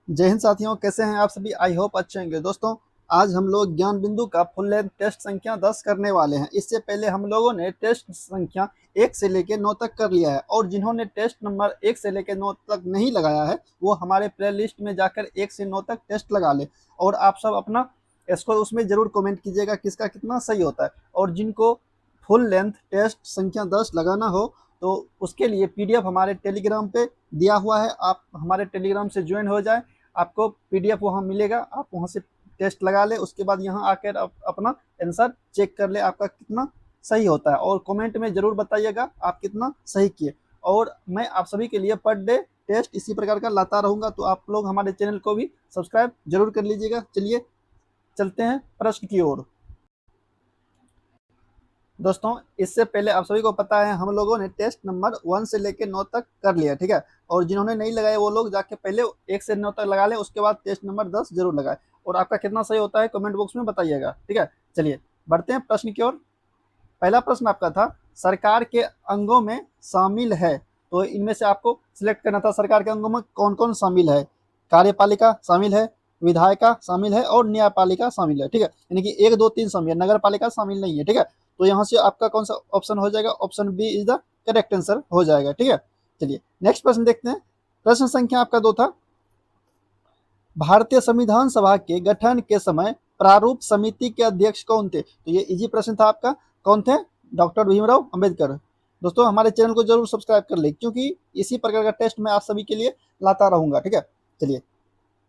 जय हिंद साथियों, कैसे हैं आप सभी। आई होप अच्छे होंगे। दोस्तों, आज हम लोग ज्ञान बिंदु का फुल लेंथ टेस्ट संख्या 10 करने वाले हैं। इससे पहले हम लोगों ने टेस्ट संख्या 1 से लेकर 9 तक कर लिया है, और जिन्होंने टेस्ट नंबर 1 से लेकर 9 तक नहीं लगाया है वो हमारे प्ले लिस्ट में जाकर 1 से 9 तक टेस्ट लगा ले। और आप सब अपना स्कोर उसमें जरूर कमेंट कीजिएगा किसका कितना सही होता है। और जिनको फुल लेंथ टेस्ट संख्या 10 लगाना हो तो उसके लिए पीडीएफ हमारे टेलीग्राम पे दिया हुआ है। आप हमारे टेलीग्राम से ज्वाइन हो जाए, आपको पीडीएफ वहाँ मिलेगा, आप वहाँ से टेस्ट लगा ले। उसके बाद यहाँ आकर आप अपना आंसर चेक कर ले आपका कितना सही होता है, और कमेंट में ज़रूर बताइएगा आप कितना सही किए। और मैं आप सभी के लिए पर डे टेस्ट इसी प्रकार का लाता रहूँगा, तो आप लोग हमारे चैनल को भी सब्सक्राइब जरूर कर लीजिएगा। चलिए चलते हैं प्रश्न की ओर। दोस्तों, इससे पहले आप सभी को पता है हम लोगों ने टेस्ट नंबर 1 से लेकर 9 तक कर लिया, ठीक है। और जिन्होंने नहीं लगाए वो लोग जाके पहले 1 से 9 तक लगा ले, उसके बाद टेस्ट नंबर 10 जरूर लगाए। और आपका कितना सही होता है कमेंट बॉक्स में बताइएगा, ठीक है। चलिए बढ़ते हैं प्रश्न की ओर। पहला प्रश्न आपका था सरकार के अंगों में शामिल है, तो इनमें से आपको सिलेक्ट करना था सरकार के अंगों में कौन कौन शामिल है। कार्यपालिका शामिल है, विधायिका शामिल है और न्यायपालिका शामिल है, ठीक है। यानी कि 1 2 3 शामिल है, नगर पालिका शामिल नहीं है, ठीक है। तो यहाँ से आपका कौन सा ऑप्शन हो जाएगा, option B is the correct answer हो जाएगा, ठीक है। चलिए नेक्स्ट प्रश्न देखते हैं। प्रश्न संख्या आपका 2 था भारतीय संविधान सभा के गठन के समय प्रारूप समिति के अध्यक्ष कौन थे। तो ये इजी प्रश्न था आपका, कौन थे, डॉक्टर भीमराव अंबेडकर। दोस्तों, हमारे चैनल को जरूर सब्सक्राइब कर ले, क्योंकि इसी प्रकार का टेस्ट मैं आप सभी के लिए लाता रहूंगा, ठीक है। चलिए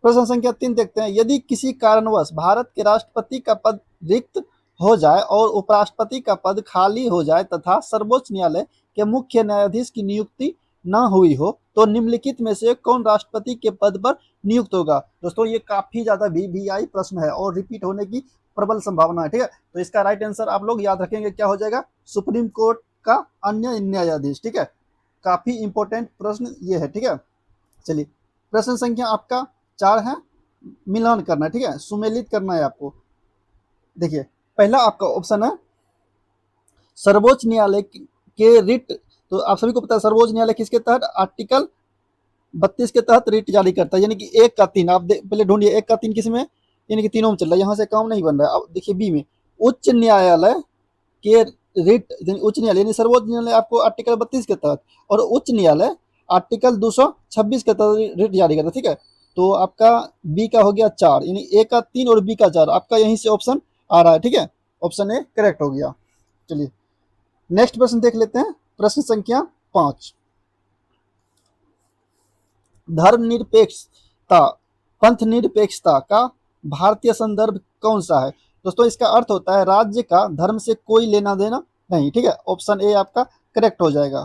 प्रश्न संख्या 3 देखते हैं। यदि किसी कारणवश भारत के राष्ट्रपति का पद रिक्त हो जाए और उपराष्ट्रपति का पद खाली हो जाए तथा सर्वोच्च न्यायालय के मुख्य न्यायाधीश की नियुक्ति न हुई हो तो निम्नलिखित में से कौन राष्ट्रपति के पद पर नियुक्त होगा। दोस्तों, ये काफी ज्यादा वीवीआई प्रश्न है और रिपीट होने की प्रबल संभावना है, ठीक है। तो इसका राइट आंसर आप लोग याद रखेंगे, क्या हो जाएगा, सुप्रीम कोर्ट का अन्य न्यायाधीश, ठीक है। काफी इंपॉर्टेंट प्रश्न ये है, ठीक है। चलिए प्रश्न संख्या आपका 4 है, मिलान करना है, ठीक है, सुमेलित करना है आपको। देखिए पहला आपका ऑप्शन है सर्वोच्च न्यायालय के रिट। तो आप सभी को पता है सर्वोच्च न्यायालय किसके तहत, आर्टिकल 32 के तहत रिट जारी करता है। यानी कि 1 का 3 आप पहले ढूंढिए, 1 का 3 किस में, यानी कि तीनों में चल रहा है, यहाँ से काम नहीं बन रहा है। अब देखिए बी में उच्च न्यायालय के रिट, उच्च न्यायालय यानी सर्वोच्च न्यायालय आपको आर्टिकल 32 के तहत, और उच्च न्यायालय आर्टिकल 226 के तहत रिट जारी करता है, ठीक है। तो आपका बी का हो गया 4, यानी ए का 3 और बी का 4, आपका यहीं से ऑप्शन आ रहा है, ठीक है। ऑप्शन ए करेक्ट हो गया। चलिए नेक्स्ट प्रश्न देख लेते हैं। प्रश्न संख्या 5, धर्मनिरपेक्षता पंथ निरपेक्षता का भारतीय संदर्भ कौन सा है। दोस्तों, इसका अर्थ होता है राज्य का धर्म से कोई लेना देना नहीं, ठीक है। ऑप्शन ए आपका करेक्ट हो जाएगा।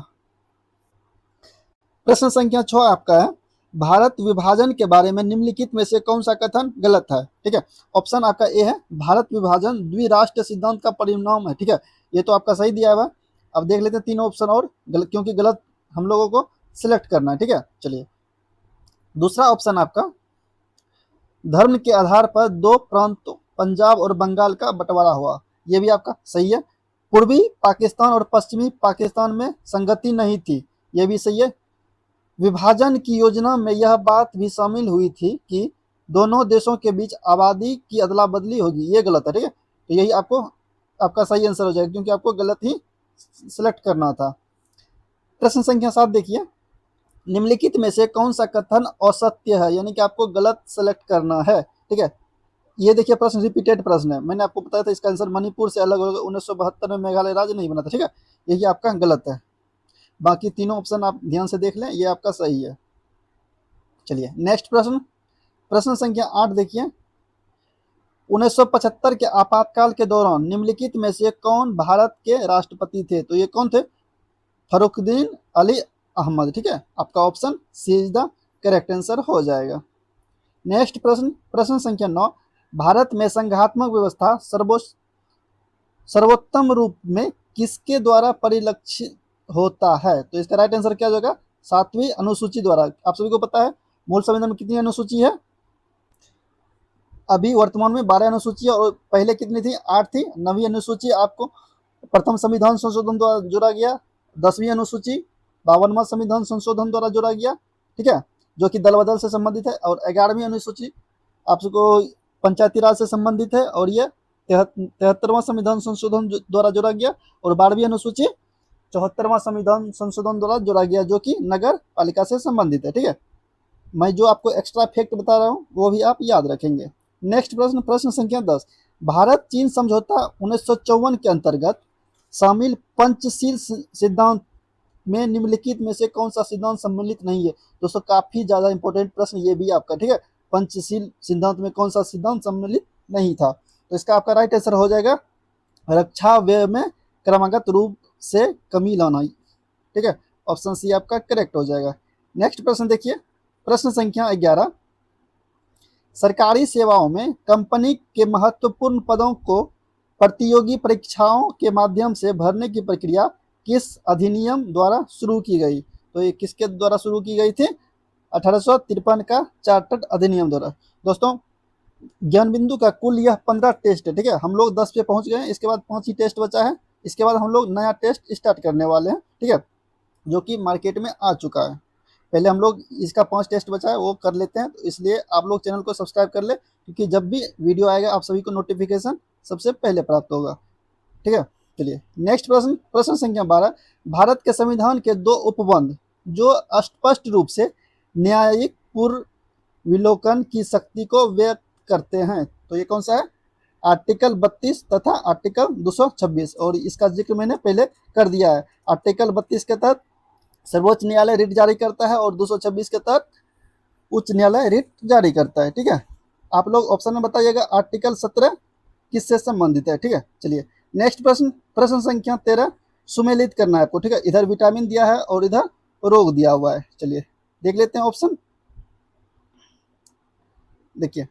प्रश्न संख्या 6 आपका है भारत विभाजन के बारे में निम्नलिखित में से कौन सा कथन गलत है, ठीक है। ऑप्शन आपका ए है भारत विभाजन द्विराष्ट्र सिद्धांत का परिणाम है, ठीक है। ये तो आपका सही दिया हुआ है। अब देख लेते हैं तीनों ऑप्शन और क्योंकि गलत हम लोगों को सिलेक्ट करना है, ठीक है। चलिए दूसरा ऑप्शन आपका धर्म के आधार पर 2 प्रांतों पंजाब और बंगाल का बंटवारा हुआ, ये भी आपका सही है। पूर्वी पाकिस्तान और पश्चिमी पाकिस्तान में संगति नहीं थी, ये भी सही है। विभाजन की योजना में यह बात भी शामिल हुई थी कि दोनों देशों के बीच आबादी की अदला बदली होगी, ये गलत है, ठीक है। तो यही आपको आपका सही आंसर हो जाएगा, क्योंकि आपको गलत ही सिलेक्ट करना था। प्रश्न संख्या 7 देखिए, निम्नलिखित में से कौन सा कथन असत्य है, यानी कि आपको गलत सेलेक्ट करना है, ठीक है। ये देखिए प्रश्न रिपीटेड प्रश्न है, मैंने आपको बताया था इसका आंसर मणिपुर से अलग होगा, 1972 में मेघालय राज्य नहीं बना था, ठीक है। यही आपका गलत है। बाकी तीनों ऑप्शन आप ध्यान से देख लें, ये आपका सही है। चलिए नेक्स्ट प्रश्न, प्रश्न संख्या 8 देखिए, 1975 के आपातकाल के दौरान निम्नलिखित में से कौन भारत के राष्ट्रपति थे। तो ये कौन थे, फरुखुद्दीन अली अहमद, ठीक है। आपका option C is the correct answer हो जाएगा। नेक्स्ट प्रश्न, प्रश्न संख्या 9, भारत में संघात्मक व्यवस्था सर्वोत्तम रूप में किसके द्वारा परिलक्षित होता है। तो इसका राइट आंसर क्या होगा, 7वीं अनुसूची द्वारा। आप सभी को पता है मूल संविधान में कितनी अनुसूची है, अभी वर्तमान में 12 अनुसूची है, और पहले कितनी थी, 8 थी। 9वीं अनुसूची आपको प्रथम संविधान संशोधन द्वारा जोड़ा गया, 10वीं अनुसूची 52वां संविधान संशोधन द्वारा जोड़ा गया, ठीक है। जो कि दल बदल से संबंधित है, और 11वीं अनुसूची आपको पंचायती राज से संबंधित है, और ये 73वां संविधान संशोधन द्वारा जोड़ा गया, और 12वीं अनुसूची 74वां संविधान संशोधन द्वारा जोड़ा गया, जो कि नगर पालिका से संबंधित है। ठीक है, मैं जो आपको एक्स्ट्रा फैक्ट बता रहा हूँ वो भी आप याद रखेंगे। नेक्स्ट प्रश्न, प्रश्न संख्या 10, भारत चीन समझौता 1954 के अंतर्गत शामिल पंचशील सिद्धांत में निम्नलिखित में से कौन सा सिद्धांत सम्मिलित नहीं है। दोस्तों काफी ज्यादा इंपॉर्टेंट प्रश्न ये भी आपका। ठीक है, पंचशील सिद्धांत में कौन सा सिद्धांत सम्मिलित नहीं था, तो इसका आपका राइट आंसर हो जाएगा रक्षा व्यय में क्रमागत रूप से कमी लाना। ठीक है, ऑप्शन सी आपका करेक्ट हो जाएगा। नेक्स्ट प्रश्न देखिए, प्रश्न संख्या 11, सरकारी सेवाओं में कंपनी के महत्वपूर्ण पदों को प्रतियोगी परीक्षाओं के माध्यम से भरने की प्रक्रिया किस अधिनियम द्वारा शुरू की गई। तो ये किसके द्वारा शुरू की गई थी, 1853 का चार्टर्ड अधिनियम द्वारा। दोस्तों ज्ञान बिंदु का कुल यह 15 टेस्ट है। ठीक है, हम लोग 10 पे पहुंच गए हैं, इसके बाद 5 ही टेस्ट बचा है। इसके बाद हम लोग नया टेस्ट स्टार्ट करने वाले हैं। ठीक है, जो कि मार्केट में आ चुका है। पहले हम लोग इसका 5 टेस्ट बचा है वो कर लेते हैं, तो इसलिए आप लोग चैनल को सब्सक्राइब कर ले, क्योंकि जब भी वीडियो आएगा आप सभी को नोटिफिकेशन सबसे पहले प्राप्त होगा। ठीक है, चलिए नेक्स्ट प्रश्न, प्रश्न संख्या 12, भारत के संविधान के 2 उपबंध जो स्पष्ट रूप से न्यायिक पूर्वावलोकन की शक्ति को व्यक्त करते हैं, तो ये कौन सा है, आर्टिकल 32 तथा आर्टिकल 226, और इसका जिक्र मैंने पहले कर दिया है। आर्टिकल 32 के तहत सर्वोच्च न्यायालय रिट जारी करता है, और 226 के तहत उच्च न्यायालय रिट जारी करता है। ठीक है, आप लोग ऑप्शन में बताइएगा आर्टिकल 17 किससे संबंधित है। ठीक है, चलिए नेक्स्ट प्रश्न, प्रश्न संख्या 13, सुमेलित करना है आपको। ठीक है, इधर विटामिन दिया है और इधर रोग दिया हुआ है। चलिए देख लेते हैं ऑप्शन। देखिए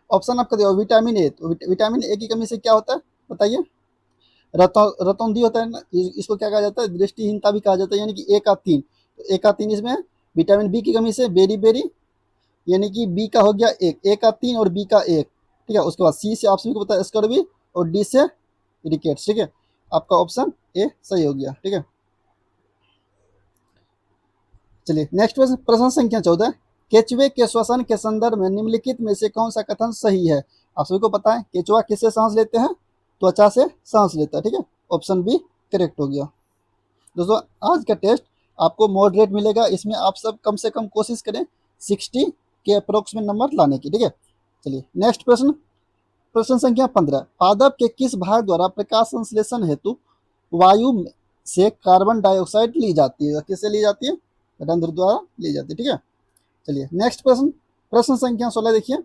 ऑप्शन आपका दिया विटामिन ए, तो विटामिन ए की कमी से क्या होता है बताइए, रतौंधी होता है ना, इसको क्या कहा जाता है, दृष्टिहीनता भी कहा जाता है, यानी कि 1 का 3, तो 1 का 3 इसमें। विटामिन बी की कमी से बेरी बेरी, यानी कि बी का हो गया 1 का 3 और बी का 1। ठीक है, उसके बाद सी से ऑप्शन को पता है स्कर्वी, और डी से रिकेट्स। ठीक है, आपका ऑप्शन ए सही हो गया। ठीक है, चलिए नेक्स्ट प्रश्न, प्रश्न संख्या 14, केचुए के श्वसन के संदर्भ में निम्नलिखित में से कौन सा कथन सही है। आप सभी को पता है केचुआ किससे सांस लेते हैं, त्वचा से सांस लेता है। ठीक है, ऑप्शन बी करेक्ट हो गया। दोस्तों आज का टेस्ट आपको मॉडरेट मिलेगा, इसमें आप सब कम से कम कोशिश करें 60 के अप्रोक्स में नंबर लाने की। ठीक है, चलिए नेक्स्ट प्रश्न, प्रश्न संख्या 15, पादप के किस भाग द्वारा प्रकाश संश्लेषण हेतु वायु से कार्बन डाइऑक्साइड ली जाती है, किससे ली जाती है, रंध्र द्वारा ली जाती है। ठीक है, चलिए नेक्स्ट प्रश्न, प्रश्न संख्या 16 देखिए,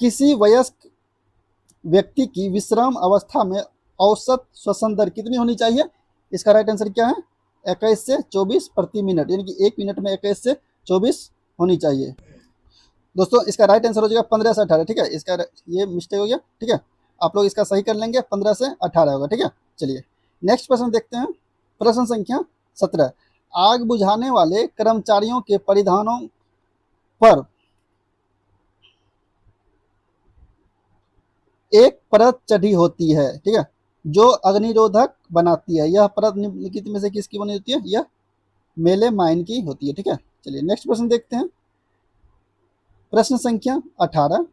किसी वयस्क व्यक्ति की विश्राम अवस्था में औसत श्वसन दर कितनी होनी चाहिए। इसका राइट आंसर क्या है, 21 से 24 प्रति मिनट, यानी कि 1 मिनट में 21 से 24 होनी चाहिए। दोस्तों इसका राइट आंसर हो जाएगा 15 से 18। ठीक है, इसका ये मिस्टेक हो गया। ठीक है, आप लोग इसका सही कर लेंगे, 15 से 18 होगा। ठीक है, चलिए नेक्स्ट प्रश्न देखते हैं, प्रश्न संख्या 17, आग बुझाने वाले कर्मचारियों के परिधानों पर एक परत चढ़ी होती है। ठीक है, जो अग्निरोधक बनाती है, यह परत निम्नलिखित में से किसकी बनी होती है, यह मेलेमाइन की होती है। ठीक है, चलिए नेक्स्ट प्रश्न देखते हैं, प्रश्न संख्या 18,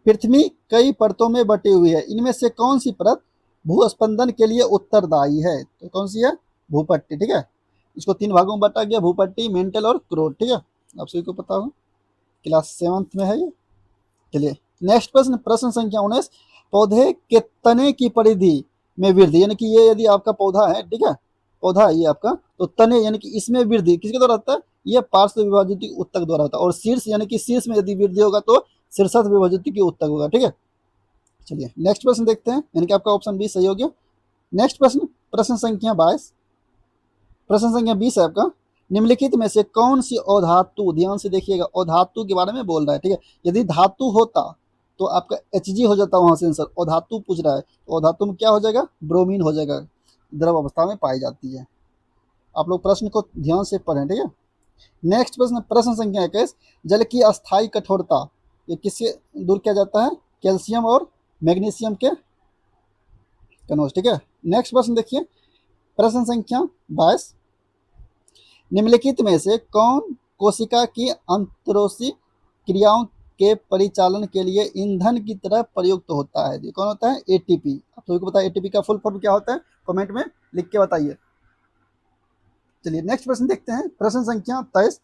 पृथ्वी कई परतों में बटी हुई है, इनमें से कौन सी परत भूस्पंदन के लिए उत्तरदायी है, तो कौन सी है, भूपट्टी। ठीक है, इसको 3 भागों में बांटा गया, भूपट्टी, मेंटल और क्रोड। ठीक है, आप सभी को पता होगा, क्लास 7th में है ये। चलिए नेक्स्ट प्रश्न, प्रश्न संख्या 19, पौधे के तने की परिधि में वृद्धि, यानी कि ये यदि आपका पौधा है, ठीक है, पौधा है ये आपका, तो तने यानी कि इसमें वृद्धि किसके द्वारा होता है, ये पार्श्व विभाजित उत्तक द्वारा होता है, और शीर्ष यानी कि शीर्ष में यदि वृद्धि होगा तो शीर्षस्थ विभाजित की उत्तक होगा। ठीक है, चलिए नेक्स्ट प्रश्न देखते हैं, यानी कि आपका ऑप्शन बी सही हो गया। नेक्स्ट प्रश्न, प्रश्न संख्या 22, प्रश्न संख्या 20 है आपका, निम्नलिखित में से कौन सी अधातु, ध्यान से देखिएगा, अधातु के बारे में बोल रहा है। ठीक है, यदि धातु होता तो आपका Hg हो जाता वहां से आंसर, अधातु पूछ रहा है, तो अधातु में क्या हो जाएगा, ब्रोमीन हो जाएगा, द्रव अवस्था में पाई जाती है। आप लोग प्रश्न को ध्यान से पढ़ें। ठीक है, नेक्स्ट प्रश्न, प्रश्न संख्या 21, जल की अस्थायी कठोरता ये किससे दूर किया जाता है, कैल्शियम और मैग्नीशियम के कनोज। ठीक है, नेक्स्ट प्रश्न देखिए, प्रश्न संख्या 22, निम्नलिखित में से कौन कोशिका की अंतरोशी क्रियाओं के परिचालन के लिए ईंधन की तरह प्रयुक्त होता है। ये कौन होता है? एटीपी। आप सभी को पता है एटीपी का फुल फॉर्म क्या होता है? कमेंट में लिख के बताइए। चलिए नेक्स्ट प्रश्न देखते हैं। प्रश्न संख्या 23,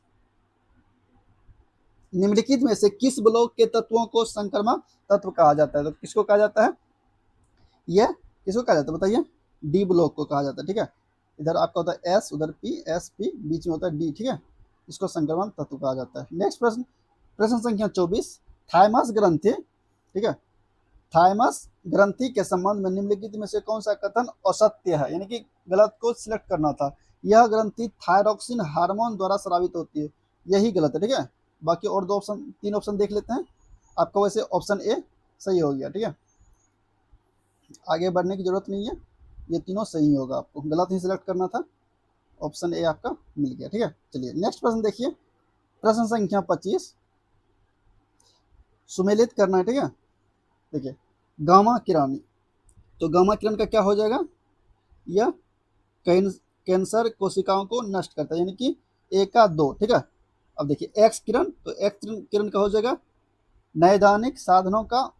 निम्नलिखित में से किस ब्लॉक के तत्वों को संक्रमण तत्व कहा जाता है? तो किसको कहा जाता है? ये किसको कहा जाता है बताइए? डी ब्लॉक को कहा जाता है। ठीक है, इधर आपका होता है एस, उधर पी, एस पी, बीच में होता है डी। ठीक है, इसको संक्रमण तत्व कहा जाता है। नेक्स्ट प्रश्न, प्रश्न संख्या 24, थाइमस ग्रंथि, ठीक है, थाइमस ग्रंथि के संबंध में निम्नलिखित में से कौन सा कथन असत्य है? यानी कि गलत को सिलेक्ट करना था। यह ग्रंथि थायरॉक्सिन हार्मोन द्वारा स्रावित होती है, यही गलत है। ठीक है, बाकी और 2 ऑप्शन 3 ऑप्शन देख लेते हैं। आपका वैसे ऑप्शन ए सही हो गया। ठीक है, आगे बढ़ने की जरूरत नहीं है, ये तीनों सही होगा, आपको गलत ही सिलेक्ट करना था। ऑप्शन ए आपका मिल गया। ठीक है, चलिए नेक्स्ट प्रश्न देखिए। प्रश्न संख्या 25, सुमेलित करना है। ठीक है, देखिए गामा किरण, तो गामा किरण का क्या हो जाएगा? यह कैंसर कोशिकाओं को नष्ट करता है, यानी कि ए का 2। ठीक है, अब देखिए एक्स किरण, तो एक्स किरण का हो जाएगा नैदानिक साधनों का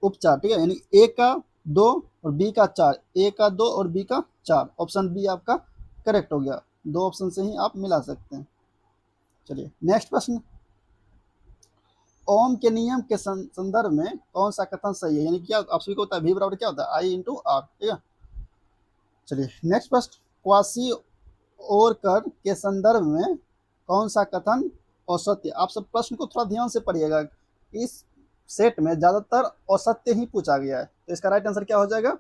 उपचार। ठीक है, यानी ए का 2 और बी का 4, ए का 2 और बी का 4। ऑप्शन बी आपका करेक्ट हो गया। 2 ऑप्शन से ही आप मिला सकते हैं। चलिए नेक्स्ट प्रश्न, ओम के नियम के संदर्भ में कौन सा कथन सही है? यानी क्या आप सभी को होता है V बराबर क्या होता है? I into R. ठीक है, चलिए नेक्स्ट प्रश्न, क्वासी ओरकर के संदर्भ में कौन सा कथन असत्य? आप सब प्रश्न को थोड़ा ध्यान से पढ़िएगा, इस सेट में ज्यादातर असत्य ही पूछा गया है। तो इसका राइट आंसर क्या हो जाएगा?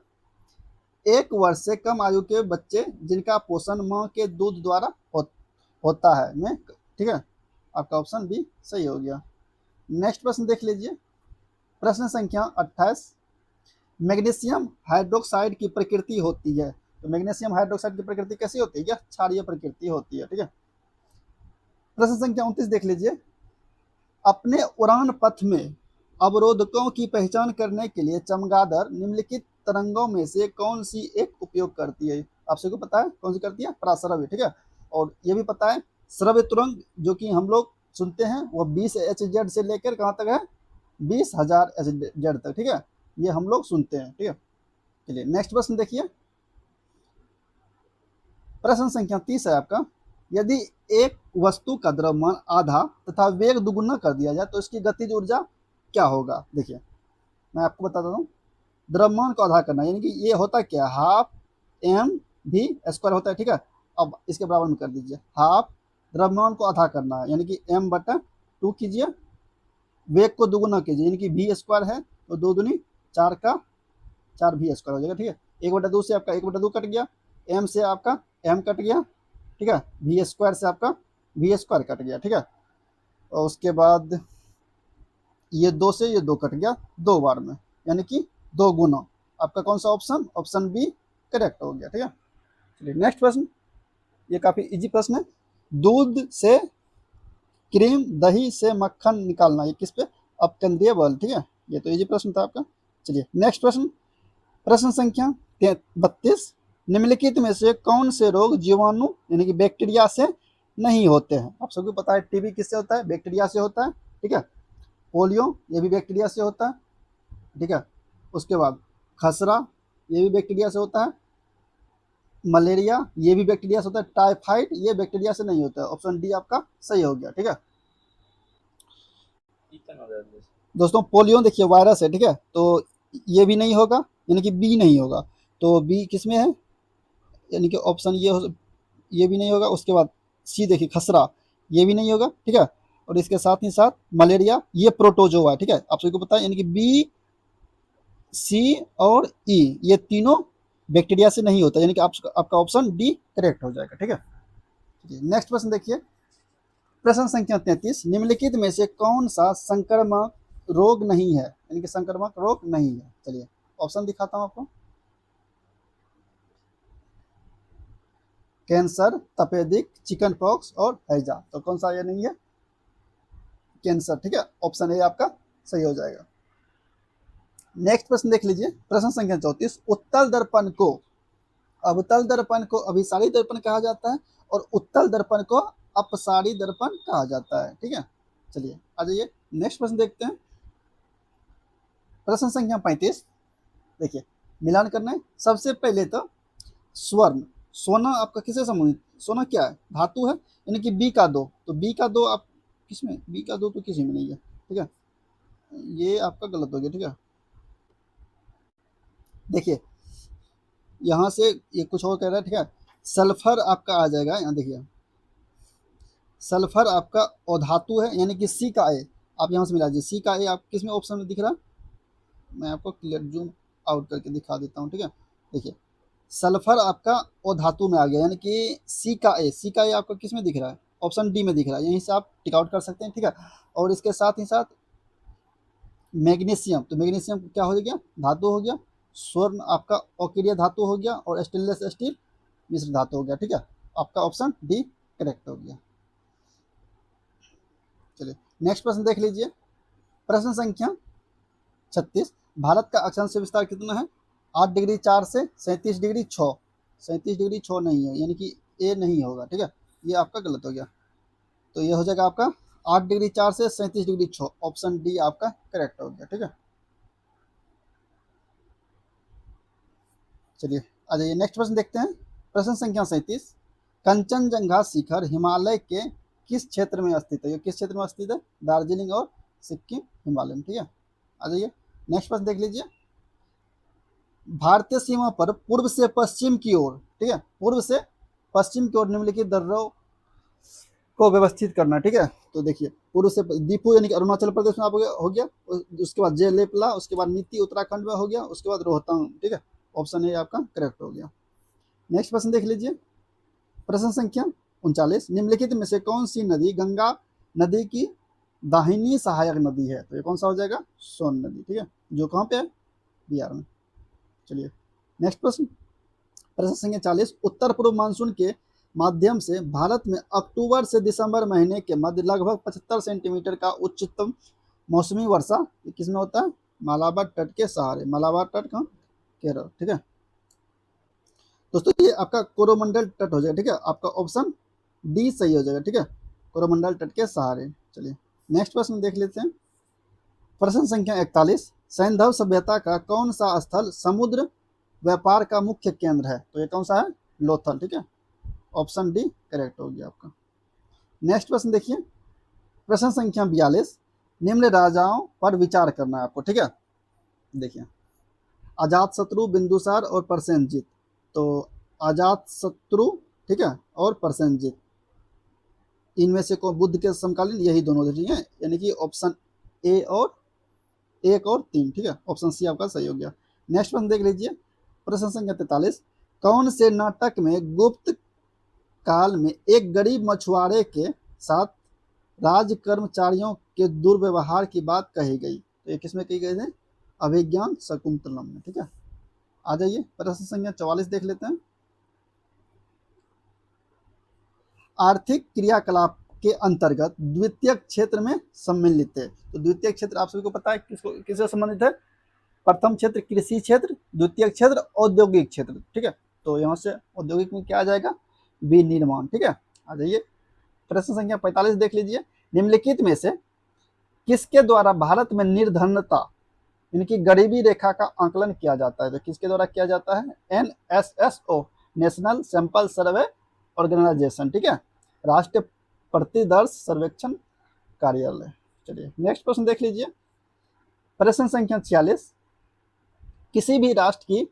1 वर्ष से कम आयु के बच्चे जिनका पोषण मां के दूध द्वारा होता है में। ठीक है, आपका ऑप्शन बी सही हो गया। नेक्स्ट प्रश्न देख लीजिए। प्रश्न संख्या 28, मैग्नीशियम हाइड्रोक्साइड की प्रकृति होती है। तो मैग्नीशियम हाइड्रोक्साइड की प्रकृति कैसी होती है? यह क्षारीय प्रकृति होती है। ठीक है, प्रश्न संख्या 29 देख लीजिए। अपने उड़ान पथ में अवरोधकों की पहचान करने के लिए चमगादड़ निम्नलिखित तरंगों में से कौन सी एक उपयोग करती है? आप सबको पता है कौन सी करती है? पराश्रव्य। ठीक है, और ये भी पता है श्रव्य तरंग जो कि हम लोग सुनते हैं वो 20 HZ से लेकर कहाँ तक है? 20,000 HZ तक। ठीक है, ये हम लोग सुनते हैं। ठीक है, चलिए नेक्स्ट प्रश्न देखिए। प्रश्न संख्या 30 है आपका, यदि एक वस्तु का द्रव्यमान आधा तथा वेग दुगुना कर दिया जाए तो इसकी गतिज ऊर्जा क्या होगा? देखिए मैं आपको बताता हूँ, द्रव्यमान को आधा करना यानी कि ये होता है क्या? हाफ mv² होता है। ठीक है, अब इसके बराबर में कर दीजिए, हाफ द्रव्यमान को आधा करना है यानी कि m/2 कीजिए, वेग को दुगुना कीजिए यानी कि v² है तो 2 दूनी 4 का 4 v² हो जाएगा। ठीक है, 1/2 से आपका 1/2 कट गया, m से आपका m कट गया। ठीक है, v² से आपका v² कट गया। ठीक है, और उसके बाद ये 2 से ये 2 कट गया 2 बार में, यानी कि 2 गुना। आपका कौन सा ऑप्शन? ऑप्शन बी करेक्ट हो गया। ठीक है, चलिए नेक्स्ट प्रश्न, ये काफी इजी प्रश्न है। दूध से क्रीम, दही से मक्खन निकालना, ये किस पे? अपकेंद्रीय बल। ठीक है, ये तो इजी प्रश्न था आपका। चलिए नेक्स्ट प्रश्न, प्रश्न संख्या 32, निम्नलिखित में से कौन से रोग जीवाणु यानी कि बैक्टीरिया से नहीं होते हैं? आप सबको पता है टीबी किससे होता है? बैक्टीरिया से होता है। ठीक है, पोलियो ये भी बैक्टीरिया से होता है। ठीक है, उसके बाद खसरा ये भी बैक्टीरिया से होता है, मलेरिया ये भी बैक्टीरिया से होता है, टाइफाइड ये बैक्टीरिया से नहीं होता है। ऑप्शन डी आपका सही हो गया। ठीक है दोस्तों, पोलियो देखिए वायरस है। ठीक है, तो ये भी नहीं होगा यानी कि बी नहीं होगा, तो बी किस में है? यानी कि ऑप्शन ये भी नहीं होगा। उसके बाद सी देखिए खसरा ये भी नहीं होगा। ठीक है, और इसके साथ ही साथ मलेरिया ये प्रोटोजोआ है। ठीक है, आप सभी को पता है यानी कि बी, सी और ई ये तीनों बैक्टीरिया से नहीं होता, यानी कि आपका ऑप्शन डी करेक्ट हो जाएगा। ठीक है, नेक्स्ट प्रश्न देखिए। प्रश्न संख्या 33, निम्नलिखित में से कौन सा संक्रामक रोग नहीं है? यानी कि संक्रामक रोग नहीं है। चलिए ऑप्शन दिखाता हूं आपको, कैंसर, तपेदिक, चिकन पॉक्स और हैजा। तो कौन सा ये नहीं है? कैंसर। ठीक है, ऑप्शन ए आपका सही हो जाएगा। नेक्स्ट प्रश्न देख लीजिए। प्रश्न संख्या 34, उत्तल दर्पण को अवतल दर्पण को अभिसारी दर्पण कहा जाता है और उत्तल दर्पण को अपसारी दर्पण कहा जाता है। ठीक है, चलिए आ जाइए नेक्स्ट प्रश्न देखते हैं। प्रश्न संख्या 35। देखिए मिलान करना है। सबसे पहले तो स्वर्ण, सोना आपका किससे संबंधित, सोना क्या है, धातु है, यानी कि बी का दो, तो बी का दो आप किसमें, बी का दो तो किसी में नहीं है। ठीक है, ये आपका गलत हो गया। ठीक है, देखिए यहाँ से ये कुछ और कह रहा है। ठीक है, सल्फर आपका आ जाएगा, यहाँ देखिए सल्फर आपका अधातु है, यानी कि सी का ए आप यहाँ से मिला दीजिए। सी का ए आप किस में ऑप्शन में दिख रहा है, मैं आपको क्लियर जूम आउट करके दिखा देता हूँ। ठीक है, देखिए सल्फर आपका अधातु में आ गया, यानी कि सी का ए, सी का ए आपको किस में दिख रहा है, ऑप्शन डी में दिख रहा है, यहीं से आप टिक आउट कर सकते हैं। ठीक है, और इसके साथ ही साथ मैग्नीशियम, तो मैग्नीशियम क्या हो गया, धातु हो गया। स्वर्ण आपका अक्रिय धातु हो गया, और स्टेनलेस स्टील मिश्र धातु हो गया। ठीक है, आपका ऑप्शन डी करेक्ट हो गया। चलिए नेक्स्ट प्रश्न देख लीजिए। प्रश्न संख्या 36। भारत का अक्षांश विस्तार कितना है, 8 डिग्री 4 से 37 डिग्री 6, 37 डिग्री 6 नहीं है, यानी कि ए नहीं होगा। ठीक है, ये आपका गलत हो गया, तो ये हो जाएगा आपका 8 डिग्री 4 से 37 डिग्री 6, ऑप्शन डी आपका करेक्ट हो गया। ठीक है, चलिए आ जाइए नेक्स्ट प्रश्न देखते हैं। प्रश्न संख्या 37। कंचनजंगा शिखर हिमालय के किस क्षेत्र में स्थित है, ये किस क्षेत्र में स्थित है, दार्जिलिंग और सिक्किम हिमालय में। ठीक है, आ जाइए नेक्स्ट प्रश्न देख लीजिए। भारतीय सीमा पर पूर्व से पश्चिम की ओर, ठीक है, पूर्व से पश्चिम की ओर निम्नलिखित दर्रों को व्यवस्थित करना। ठीक है, तो देखिए पूर्व से दीपू यानी कि अरुणाचल प्रदेश में आप हो गया, उसके बाद जेलेपला, उसके बाद नीति उत्तराखंड में हो गया, उसके बाद रोहतांग। ठीक है, ऑप्शन ए आपका करेक्ट हो गया। नेक्स्ट प्रश्न देख लीजिए। प्रश्न संख्या 39। निम्नलिखित में से कौन सी नदी गंगा नदी की दाहिनी सहायक नदी है, तो ये कौन सा हो जाएगा, सोन नदी। ठीक है, जो कहाँ पे है, बिहार में। चलिए नेक्स्ट प्रश्न। प्रश्न संख्या 40। उत्तर पूर्व मानसून के माध्यम से भारत में अक्टूबर से दिसंबर महीने के मध्य लगभग 75 सेंटीमीटर का उच्चतम मौसमी वर्षा किसमें होता है, मालाबार तट के सहारे, मालाबार तट कहाँ, केरल। ठीक है दोस्तों, ये आपका कोरोमंडल तट हो जाएगा। ठीक है, आपका ऑप्शन डी सही हो जाएगा। ठीक है, कोरोमंडल तट के सहारे। चलिए नेक्स्ट प्रश्न देख लेते हैं। प्रश्न संख्या 41। सैंधव सभ्यता का कौन सा स्थल समुद्र व्यापार का मुख्य केंद्र है, तो ये कौन सा है, लोथल। ठीक है, ऑप्शन डी करेक्ट हो गया आपका। नेक्स्ट प्रश्न देखिए। प्रश्न संख्या 42। निम्न राजाओं पर विचार करना है आपको। ठीक है, देखिए अजातशत्रु, बिंदुसार और प्रसेनजीत, तो अजातशत्रु, ठीक है, और प्रसेनजीत, इनमें से को बुद्ध के समकालीन यही दोनों थे। ठीक है, यानी कि ऑप्शन ए और 1 और 3। ठीक है, ऑप्शन सी आपका सही हो गया। नेक्स्ट प्रश्न देख लीजिए। प्रश्न संख्या 43। कौन से नाटक में गुप्त काल में एक गरीब मछुआरे के साथ राज कर्मचारियों के दुर्व्यवहार की बात कही गई, तो ये किसमें कही गई है, अभिज्ञान शकुंतलम में। ठीक है, आ जाइए प्रश्न संख्या 44 देख लेते हैं। आर्थिक क्रियाकलाप के अंतर्गत द्वितीय क्षेत्र में सम्मिलित है, तो द्वितीय क्षेत्र आप सभी को पता है किसको किससे संबंधित है, प्रथम क्षेत्र कृषि क्षेत्र, द्वितीय क्षेत्र औद्योगिक क्षेत्र। ठीक है, तो यहाँ से औद्योगिक में क्या आ जाएगा, विनिर्माण। ठीक है, आ जाइए प्रश्न संख्या 45 देख लीजिए। निम्नलिखित में से किसके द्वारा भारत में निर्धनता यानी गरीबी रेखा का आंकलन किया जाता है, तो किसके द्वारा किया जाता है, NSSO, National Sample Survey Organisation. ठीक है, राष्ट्रीय प्रतिदर्श सर्वेक्षण कार्यालय। चलिए नेक्स्ट प्रश्न देख लीजिए। प्रश्न संख्या 46। किसी भी राष्ट्र की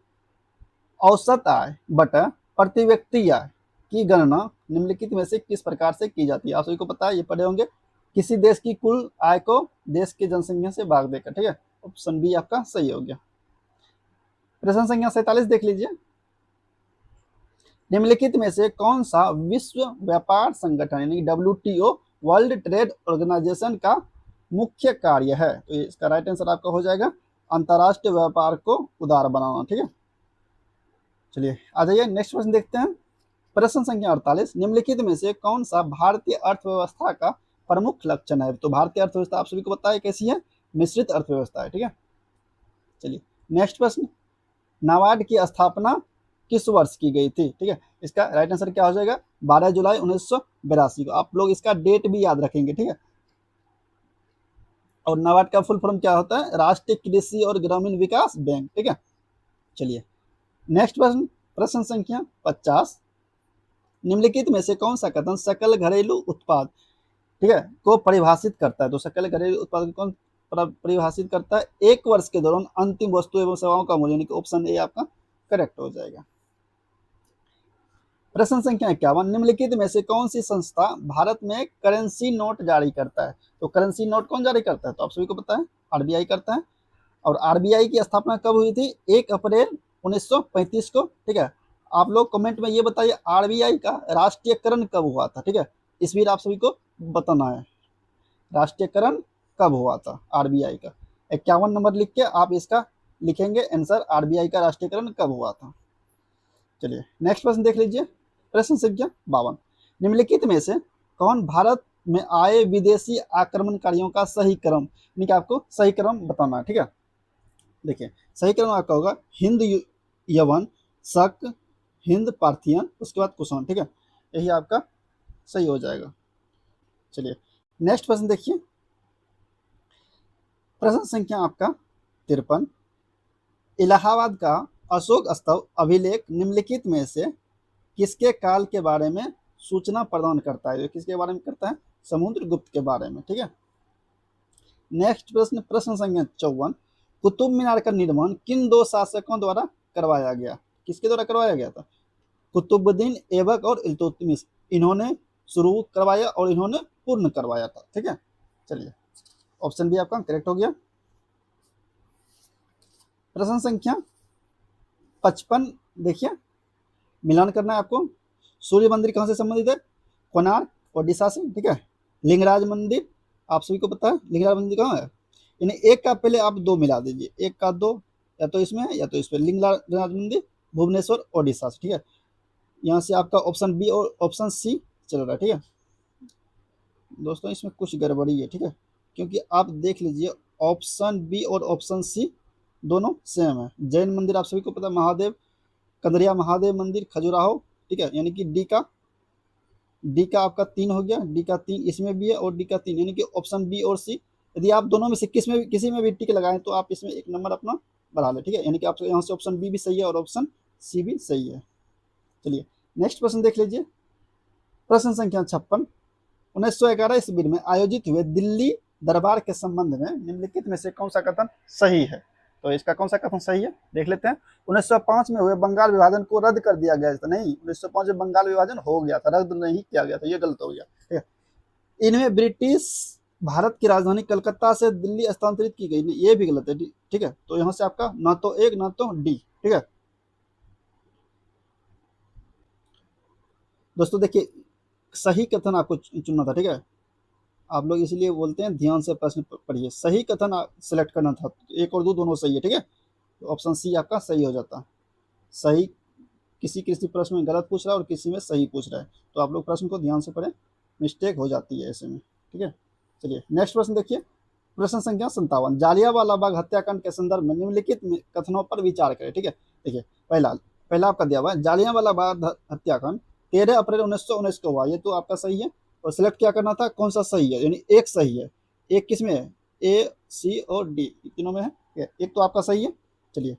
औसत आय बटा प्रति व्यक्ति आय की गणना निम्नलिखित में से किस प्रकार से की जाती है, आप सभी को पता है, ये पढ़े होंगे, किसी देश की कुल आय को देश की जनसंख्या से भाग देकर। ठीक है, ऑप्शन बी आपका सही हो गया। प्रश्न संख्या 47 देख लीजिए। निम्नलिखित में से कौन सा विश्व व्यापार संगठन यानी WTO, वर्ल्ड ट्रेड ऑर्गेनाइजेशन का मुख्य कार्य है, तो इसका राइट आंसर आपका हो जाएगा अंतरराष्ट्रीय व्यापार को उदार बनाना। ठीक है, चलिए आ जाइए नेक्स्ट प्रश्न देखते हैं। प्रश्न संख्या 48। निम्नलिखित में से कौन सा भारतीय अर्थव्यवस्था का प्रमुख लक्षण है, तो भारतीय अर्थव्यवस्था आप सभी को पता है कैसी है, मिश्रित अर्थव्यवस्था है। ठीक है, चलिए नेक्स्ट प्रश्न। नाबार्ड की स्थापना किस वर्ष की गई थी, ठीक है। इसका राइट आंसर क्या हो जाएगा, 12 जुलाई 1982 को। आप लोग इसका डेट भी याद रखेंगे, ठीक है। और नाबार्ड का फुल फॉर्म क्या होता है, राष्ट्रीय कृषि और ग्रामीण विकास बैंक, ठीक है। चलिए नेक्स्ट प्रश्न, प्रश्न संख्या 50, निम्नलिखित में से कौन सा कथन सकल घरेलू उत्पाद, ठीक है, को परिभाषित करता है। तो सकल घरेलू उत्पाद को कौन परिभाषित करता है, एक वर्ष के दौरान अंतिम वस्तु एवं सेवाओं का मूल्य, यानी कि ऑप्शन ए आपका करेक्ट हो जाएगा। प्रश्न संख्या 51, निम्नलिखित में से कौन सी संस्था भारत में करेंसी नोट जारी करता है। तो करेंसी नोट कौन जारी करता है, तो आप सभी को पता है आरबीआई करता है। और आरबीआई की स्थापना कब हुई थी, 1 अप्रैल 1935 को, ठीक है। आप लोग कमेंट में ये बताइए आरबीआई का राष्ट्रीयकरण कब हुआ था, ठीक है। इस बीच आप सभी को बताना है राष्ट्रीयकरण कब हुआ था आरबीआई का। 51 नंबर लिख के आप इसका लिखेंगे आंसर, आरबीआई का राष्ट्रीयकरण कब हुआ था। चलिए नेक्स्ट प्रश्न देख लीजिए, प्रश्न संख्या 52, निम्नलिखित में से कौन भारत में आए विदेशी आक्रमणकारियों का सही क्रम, यानी कि आपको सही क्रम बताना है, ठीक है। देखिए सही क्रम आपका होगा हिंद यवन शक हिंद पार्थियन, उसके बाद कुषाण, ठीक है। यही आपका सही हो जाएगा। चलिए नेक्स्ट प्रश्न देखिए, प्रश्न संख्या आपका 53, इलाहाबाद का अशोक स्तंभ अभिलेख निम्नलिखित में से किसके काल के बारे में सूचना प्रदान करता है। किसके बारे में करता है, समुद्रगुप्त के बारे में, ठीक है। नेक्स्ट प्रश्न, प्रश्न संख्या 54, कुतुब मीनार का निर्माण किन दो शासकों द्वारा करवाया गया, किसके द्वारा करवाया गया था, कुतुबुद्दीन ऐबक और इल्तुतमिश, इन्होंने शुरू करवाया और इन्होंने पूर्ण करवाया था, ठीक है। चलिए ऑप्शन बी आपका करेक्ट हो गया। प्रश्न संख्या 55 देखिए, मिलान करना है आपको। सूर्य मंदिर कहाँ से संबंधित है, कोणार्क ओडिशा से, ठीक है। लिंगराज मंदिर आप सभी को पता है लिंगराज मंदिर कहाँ है, यानी एक का पहले आप दो मिला दीजिए, एक का दो, या तो इसमें है या तो इसमें, लिंगराज मंदिर भुवनेश्वर ओडिशा से, ठीक है। यहाँ से आपका ऑप्शन बी और ऑप्शन सी चल रहा है, ठीक है। दोस्तों इसमें कुछ गड़बड़ी है, ठीक है, क्योंकि आप देख लीजिए ऑप्शन बी और ऑप्शन सी दोनों सेम है। जैन मंदिर आप सभी को पता है महादेव, कंदरिया महादेव मंदिर खजुराहो, ठीक है, यानी कि डी का आपका 3 हो गया, डी का 3 इसमें भी है और डी का 3, यानी कि ऑप्शन बी और सी। यदि आप दोनों में से किसी में भी टिक लगाएं तो आप इसमें एक नंबर अपना बढ़ा लें, ठीक है, यानी कि आप यहाँ से ऑप्शन बी भी सही है और ऑप्शन सी भी सही है। चलिए नेक्स्ट प्रश्न देख लीजिए, प्रश्न संख्या 56, 1911 ईस्वी में आयोजित हुए दिल्ली दरबार के संबंध में निम्नलिखित में से कौन सा कथन सही है। तो इसका कौन सा कथन सही है देख लेते हैं। 1905 में हुए बंगाल विभाजन को रद्द कर दिया गया था, नहीं 1905 में बंगाल विभाजन हो गया था, रद्द नहीं किया गया था, ये गलत हो गया, ठीक है। इनमें ब्रिटिश भारत की राजधानी कलकत्ता से दिल्ली स्थानांतरित की गई, ये भी गलत है, ठीक है। तो यहाँ से आपका ना तो एक ना तो डी, ठीक है। दोस्तों देखिए सही कथन आपको चुनना था, ठीक है। आप लोग इसलिए बोलते हैं ध्यान से प्रश्न पढ़िए, सही कथन सिलेक्ट करना था, एक और दो दोनों सही है, ठीक है। तो ऑप्शन सी आपका सही हो जाता, सही किसी प्रश्न में गलत पूछ रहा है और किसी में सही पूछ रहा है, तो आप लोग प्रश्न को ध्यान से पढ़ें, मिस्टेक हो जाती है ऐसे में, ठीक है। चलिए नेक्स्ट प्रश्न देखिए, प्रश्न संख्या 57, जालियांवाला बाग हत्याकांड के संदर्भ में निम्नलिखित कथनों पर विचार करें, ठीक है। देखिए पहला आपका दिया हुआ है जालियांवाला बाग हत्याकांड 13 अप्रैल 1919 को हुआ, ये तो आपका सही है। और सिलेक्ट क्या करना था, कौन सा सही है, यानी एक सही है, एक किस में है, ए सी और डी तीनों में है, एक तो आपका सही है। चलिए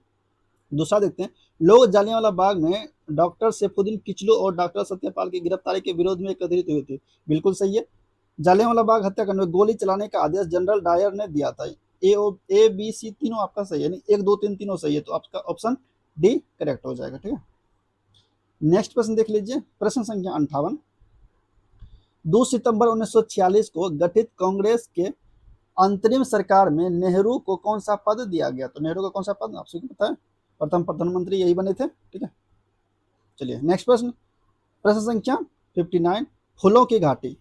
दूसरा देखते हैं, लोग जालियांवाला बाग में डॉक्टर सैफुद्दीन किचलू और डॉक्टर सत्यपाल की गिरफ्तारी के विरोध में एकत्रित हुए थे, बिल्कुल सही है। जालियांवाला बाग हत्याकांड में गोली चलाने का आदेश जनरल डायर ने दिया था, ए बी सी तीनों आपका सही है, यानी 1 2 3 तीनों सही है, तो आपका ऑप्शन डी करेक्ट हो जाएगा, ठीक है। नेक्स्ट प्रश्न देख लीजिए, प्रश्न संख्या 58, 2 सितंबर 1946 को गठित कांग्रेस के अंतरिम सरकार में नेहरू को कौन सा पद दिया गया। तो नेहरू को कौन सा पद आप सभी को पता है, प्रथम प्रधानमंत्री यही बने थे, ठीक है। चलिए नेक्स्ट प्रश्न, प्रश्न संख्या 59, फूलों की घाटी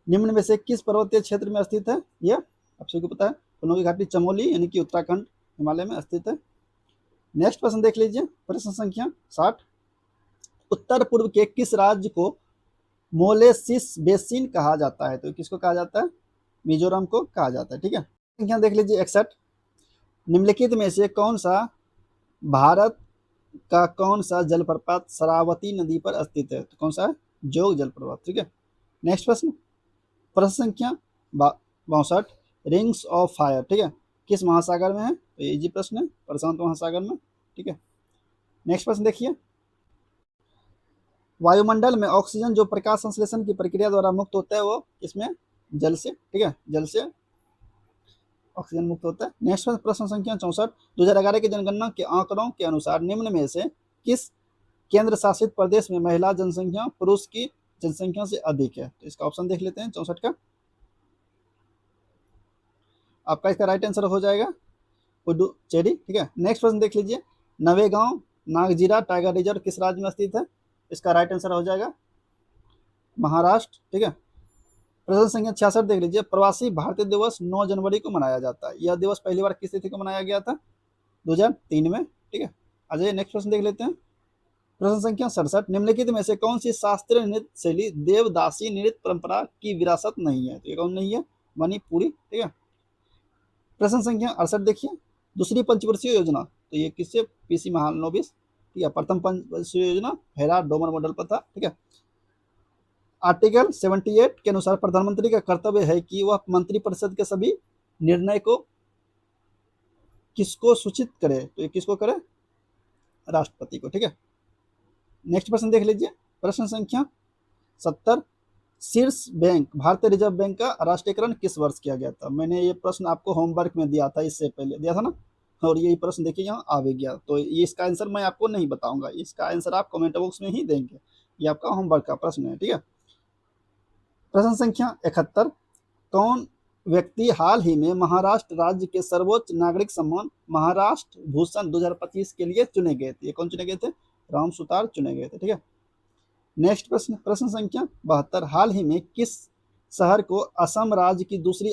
निम्न में से किस पर्वतीय क्षेत्र में स्थित है, यह आप सभी को पता है, फूलों की घाटी चमोली यानी कि उत्तराखंड हिमालय में स्थित है। नेक्स्ट प्रश्न देख लीजिए, प्रश्न संख्या 60, उत्तर पूर्व के किस राज्य को मोलेसिस बेसिन कहा जाता है। तो किसको कहा जाता है, मिजोरम को कहा जाता है, ठीक है। संख्या देख लीजिए 61, निम्नलिखित में से कौन सा भारत का कौन सा जलप्रपात शरावती नदी पर स्थित है? तो कौन सा है? जोग जलप्रपात। ठीक है, नेक्स्ट प्रश्न, प्रश्न संख्या 62, रिंग्स ऑफ फायर, ठीक है, किस महासागर में है? तो ये इजी प्रश्न है, प्रशांत महासागर में। ठीक है, नेक्स्ट प्रश्न देखिए, वायुमंडल में ऑक्सीजन जो प्रकाश संश्लेषण की प्रक्रिया द्वारा मुक्त होता है वो किसमें? जल से। ठीक है, जल से ऑक्सीजन मुक्त होता है। नेक्स्ट प्रश्न संख्या 64, 2011 की जनगणना के आंकड़ों के अनुसार निम्न में से किस केंद्र शासित प्रदेश में महिला जनसंख्या पुरुष की जनसंख्या से अधिक है? तो इसका ऑप्शन देख लेते हैं 64 का। आपका इसका राइट आंसर हो जाएगा पुडुचेरी। ठीक है, नेक्स्ट प्रश्न देख लीजिए, नवेगांव नागजीरा टाइगर रिजर्व किस राज्य में स्थित है? इसका राइट आंसर हो जाएगा महाराष्ट्र। ठीक है, प्रश्न संख्या 66 देख लीजिए, प्रवासी भारतीय दिवस 9 जनवरी को मनाया जाता है। यह दिवस पहली बार किस तिथि को मनाया गया था? 2003 में। ठीक है, आ जाइए नेक्स्ट प्रश्न देख लेते हैं, प्रश्न संख्या 67, निम्नलिखित में से कौन सी शास्त्रीय नृत्य शैली देवदासी नृत्य परंपरा की विरासत नहीं है? तो ये कौन नहीं है? मणिपुरी। ठीक है, प्रश्न संख्या 68 देखिए, दूसरी पंचवर्षीय योजना, तो ये किससे? पीसी महालनोबिस। ठीक है, प्रथम पंचवर्षीय योजना हेरा डोमर मॉडल पर था। ठीक है, आर्टिकल 78 के अनुसार प्रधानमंत्री का कर्तव्य है कि वह मंत्रिपरिषद के सभी निर्णय को किसको सूचित करे? तो ये किसको करे? राष्ट्रपति को। ठीक है, नेक्स्ट प्रश्न देख लीजिए, प्रश्न संख्या 70, शीर्ष बैंक भारतीय रिजर्व बैंक का राष्ट्रीयकरण किस वर्ष किया गया था? मैंने ये प्रश्न आपको होमवर्क में दिया था, इससे पहले दिया था ना, और यही प्रश्न देखिए यहाँ आ भी गया। तो ये इसका आंसर मैं आपको नहीं बताऊंगा, इसका आंसर आप कमेंट बॉक्स में ही देंगे, ये आपका होमवर्क का प्रश्न है। ठीक है, प्रश्न संख्या 71, कौन व्यक्ति हाल ही में महाराष्ट्र राज्य के सर्वोच्च नागरिक सम्मान महाराष्ट्र भूषण 2025 के लिए चुने गए थे? ये कौन चुने गए थे? राम सुतार चुने गए थे। ठीक है, नेक्स्ट प्रश्न, प्रश्न संख्या 72, हाल ही में किस शहर को असम राज्य की दूसरी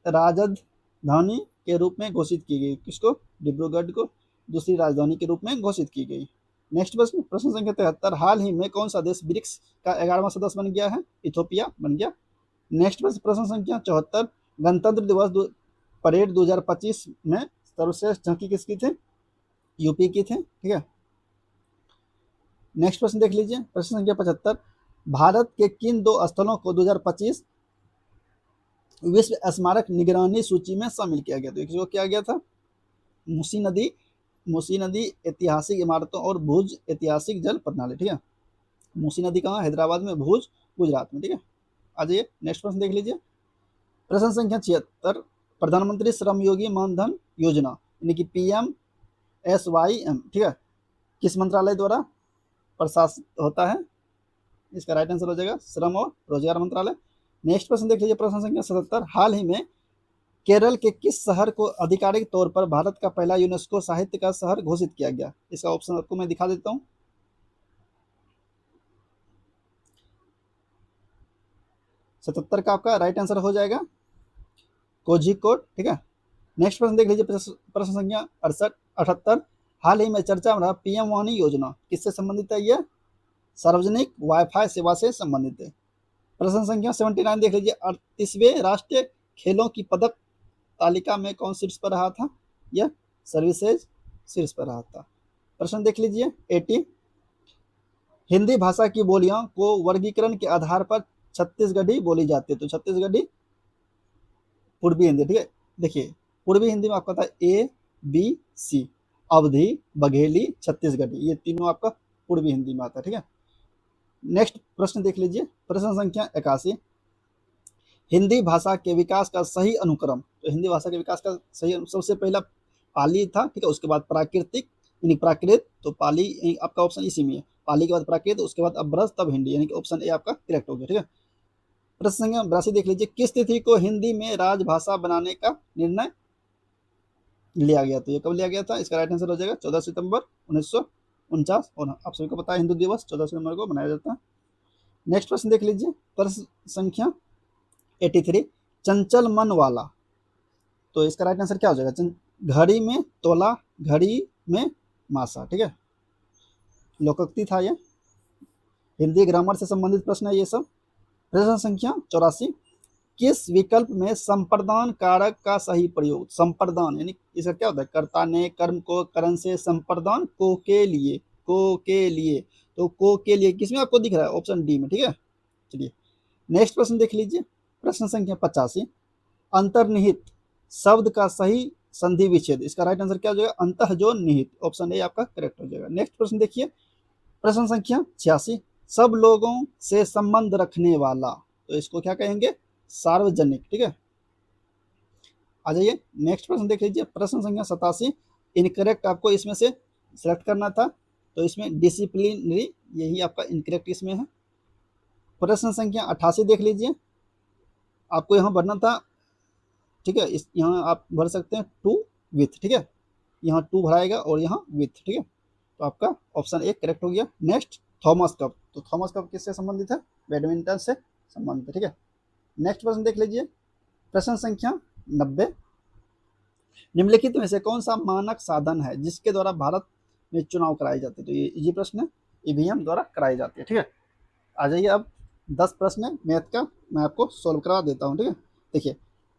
राजधानी के रूप में घोषित की गई? किसको? डिब्रूगढ़ को दूसरी राजधानी के रूप में घोषित की गई। नेक्स्ट प्रश्न, प्रश्न संख्या 73, हाल ही में कौन सा देश ब्रिक्स का 11वां सदस्य बन गया है? इथोपिया बन गया। नेक्स्ट प्रश्न, प्रश्न संख्या 74, गणतंत्र दिवस परेड 2025 में सर्वश्रेष्ठ झांकी किसकी थे? यूपी की थे। ठीक है, नेक्स्ट प्रश्न देख लीजिए, प्रश्न संख्या 75, भारत के किन दो स्थलों को 2025 विश्व स्मारक निगरानी सूची में शामिल किया गया? तो इसको किया गया था? मूसी नदी ऐतिहासिक इमारतों और भुज ऐतिहासिक जल प्रणाली। ठीक है, मूसी नदी कहाँ? हैदराबाद में, भुज गुजरात में। ठीक है, आ जाइए नेक्स्ट प्रश्न देख लीजिए, प्रश्न संख्या 76, प्रधानमंत्री श्रम योगी मानधन योजना यानी कि PMSYM, ठीक है, किस मंत्रालय द्वारा प्रशासित होता है? इसका राइट आंसर हो जाएगा श्रम और रोजगार मंत्रालय। नेक्स्ट प्रश्न देख लीजिए, प्रश्न संख्या 77, हाल ही में केरल के किस शहर को आधिकारिक तौर पर भारत का पहला यूनेस्को साहित्य का शहर घोषित किया गया? इसका ऑप्शन आपको मैं दिखा देता हूं, 77 का आपका राइट आंसर हो जाएगा कोझिकोड। ठीक है, नेक्स्ट प्रश्न देख लीजिए, प्रश्न संख्या 78, हाल ही में चर्चा में रहा PM वाणी योजना किससे संबंधित है? यह सार्वजनिक वाईफाई सेवा से संबंधित है। प्रश्न संख्या 79 देख लीजिए, 38वें राष्ट्रीय खेलों की पदक तालिका में कौन शीर्ष पर रहा था? यह सर्विसेज शीर्ष पर रहा था। प्रश्न देख लीजिए 80, हिंदी भाषा की बोलियों को वर्गीकरण के आधार पर छत्तीसगढ़ी बोली जाती है। तो छत्तीसगढ़ी पूर्वी हिंदी। ठीक है, देखिए पूर्वी हिंदी में आपका था ABC, अवधी, बघेली, छत्तीसगढ़ी, ये तीनों आपका पूर्वी हिंदी में आता है। ठीक है, नेक्स्ट प्रश्न देख लीजिए, प्रश्न संख्या 81, हिंदी भाषा के विकास का सही अनुक्रम। तो हिंदी भाषा के विकास का सही सबसे पहला पाली था। ठीक है, उसके बाद प्राकृतिक यानी प्राकृत, तो पाली आपका ऑप्शन इसी में है, पाली के बाद प्राकृत, उसके बाद अब्रज, तब हिंदी, यानी कि ऑप्शन ए आपका करेक्ट हो गया। ठीक है, प्रश्न संख्या 82 देख लीजिए, किस तिथि को हिंदी में राजभाषा बनाने का निर्णय लिया गया? तो ये कब लिया गया था? इसका राइट आंसर हो जाएगा 14 सितंबर 1949, और आप सभी को पता है हिंदू दिवस 14 सितंबर को मनाया जाता है। नेक्स्ट प्रश्न देख लीजिए, प्रश्न संख्या 83, चंचल मन वाला, तो इसका राइट आंसर क्या हो जाएगा? घड़ी में तोला, घड़ी में मासा। ठीक है, लोकोक्ति था ये, हिंदी ग्रामर से संबंधित प्रश्न है ये सब। प्रश्न संख्या 84, किस विकल्प में संप्रदान कारक का सही प्रयोग? संप्रदान यानी इसका क्या होता है? कर्ता ने कर्म को करण से संप्रदान को के लिए, को के लिए, तो को के लिए किसमें आपको दिख रहा है? ऑप्शन डी में, ठीक है। चलिए नेक्स्ट प्रश्न देख लीजिए, प्रश्न संख्या 85, अंतर्निहित शब्द का सही संधि विच्छेद। इसका राइट आंसर क्या हो जाएगा? अंतः जो निहित, ऑप्शन ए आपका करेक्ट हो जाएगा। नेक्स्ट प्रश्न देखिए, प्रश्न संख्या 86, सब लोगों से संबंध रखने वाला, तो इसको क्या कहेंगे? सार्वजनिक, ठीक है। आ जाइए नेक्स्ट प्रश्न देख लीजिए, प्रश्न संख्या 87, इनकरेक्ट आपको इसमें से सिलेक्ट करना था, तो इसमें डिसिप्लिनरी यही आपका इनकरेक्ट इसमें है। प्रश्न संख्या 88 देख लीजिए, आपको यहाँ भरना था, ठीक है। इस यहाँ आप भर सकते हैं टू विथ, ठीक है। यहाँ टू भराएगा और यहाँ विथ, ठीक है। तो आपका ऑप्शन ए करेक्ट हो गया। नेक्स्ट थॉमस कप, तो थॉमस कप किससे संबंधित है? बैडमिंटन से संबंधित है, ठीक है। नेक्स्ट प्रश्न देख लीजिए, प्रश्न संख्या 90, निम्नलिखित में से कौन सा मानक साधन है जिसके द्वारा भारत में चुनाव कराए जाते हैं? तो ये इजी प्रश्न है, ईवीएम द्वारा कराई जाती है, ठीक है। आ जाइए अब 10 प्रश्न है मैथ का, मैं आपको सोल्व करा देता हूँ, ठीक है। देखिए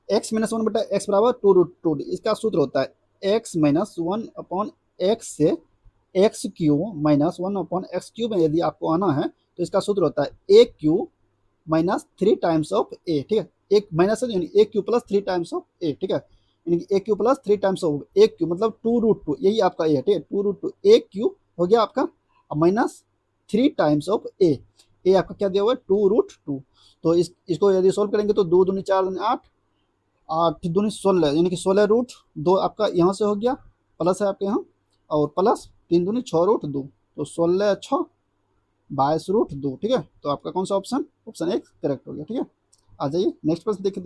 x - 1 बटा एक्स बराबर 2√2, इसका सूत्र होता है x - 1 अपॉन एक्स से x Q minus 1 upon x Q में यदि आपको आना है तो इसका सूत्र होता है a cube minus 3 times of a, ठीक है। एक माइनस है यानी a cube plus 3 times of a, ठीक है। यानी कि a cube plus 3 times of a cube मतलब 2√2, यही आपका ए है, ठीक है। 2√2 ए क्यू हो गया आपका, माइनस 3 टाइम्स ऑफ ए, ए आपका क्या दिया हुआ है? 2√2। तो इसको यदि सोल्व करेंगे तो 2 दूनी 4 दूनी 8, 8 दूनी 16, यानी कि 16√2 आपका यहाँ से हो गया, प्लस है आपके यहाँ, और प्लस 3 दूनी 6√2, तो 16 6 22√2, ठीक है। तो आपका कौन सा ऑप्शन? ऑप्शन एक करेक्ट हो गया, ठीक है। आ जाइए नेक्स्ट प्रश्न देख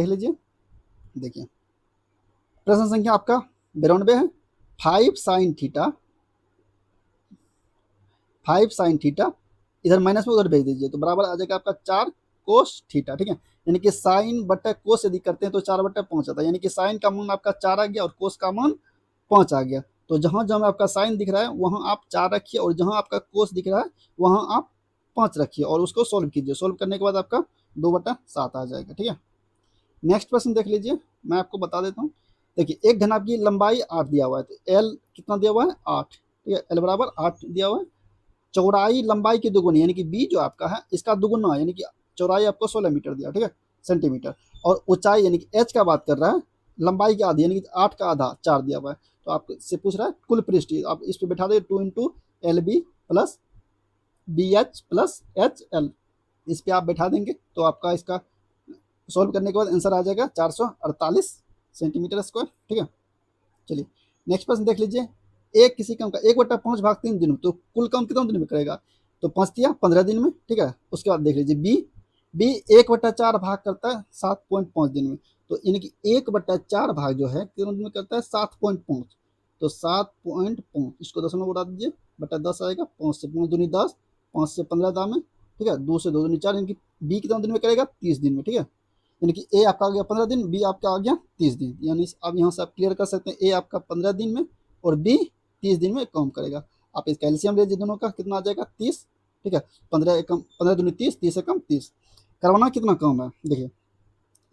लीजिए, देखिए प्रश्न संख्या आपका 92 है, 5 sin थीटा, 5 sin थीटा इधर माइनस में उधर भेज दीजिए, तो बराबर आ जाएगा आपका 4 कोस थीटा, ठीक है। यानी कि साइन बटा कोस यदि करते हैं तो 4/5 आता है, यानी कि साइन का मान आपका 4 आ गया और कोस का मान 5 आ गया। तो जहां जहां आपका साइन दिख रहा है वहां आप 4 रखिए और जहां आपका कोस दिख रहा है वहां आप 5 रखिए और उसको सोल्व कीजिए। सोल्व करने के बाद आपका 2/7 आ जाएगा, ठीक है। नेक्स्ट प्रश्न देख लीजिए, मैं आपको बता देता हूँ। देखिए एक घनाभ की लंबाई 8 दिया हुआ है, तो एल कितना दिया हुआ है? 8, ठीक है। एल बराबर 8 दिया हुआ है। चौड़ाई लंबाई की दुगुनी यानी कि बी जो आपका है इसका दुगुना, यानी कि चौड़ाई आपको 16 मीटर दिया, ठीक है, सेंटीमीटर। और ऊंचाई यानी कि एच का बात कर रहा है, लंबाई की आधी यानी कि 8 का आधा 4 दिया हुआ है। तो आपसे पूछ रहा है कुल पृष्ठ, आप इस पर बैठा दे 2 into L B plus B H plus H L, इस पर आप बैठा देंगे तो आपका इसका सॉल्व करने के बाद आंसर आ जाएगा 448 सेंटीमीटर स्क्वायर, ठीक है। चलिए नेक्स्ट प्रश्न देख लीजिए, एक किसी काम का 1/5 भाग 3 दिन में, तो कुल काम कितने दिन में करेगा? तो 5 दिया 15 दिन में, ठीक है। उसके बाद देख लीजिए बी 1/4 भाग करता है 7.5 दिन में, तो यानी कि 1/4 भाग जो है कितने दिन में करता है? 7.5, तो 7.5 इसको 10 में उड़ा दीजिए, बटा 10 आएगा, 5 से 5 दूनी 10, 5 से 15 दाम में, ठीक है। 2 से 2 दूनी 4, यानी कि बी कितने दिन में करेगा? 30 दिन में, ठीक है। यानी कि ए आपका आ गया 15 दिन, बी आपका आ गया 30 दिन, यानी अब यहाँ से आप क्लियर कर सकते हैं ए आपका 15 दिन में और बी 30 दिन में काम करेगा। आप इसका एलसीएम ले लीजिए दोनों का, कितना आ जाएगा? 30, ठीक है। 15 दूनी 30, 30 से कम 30, करवाना कितना कम है? देखिए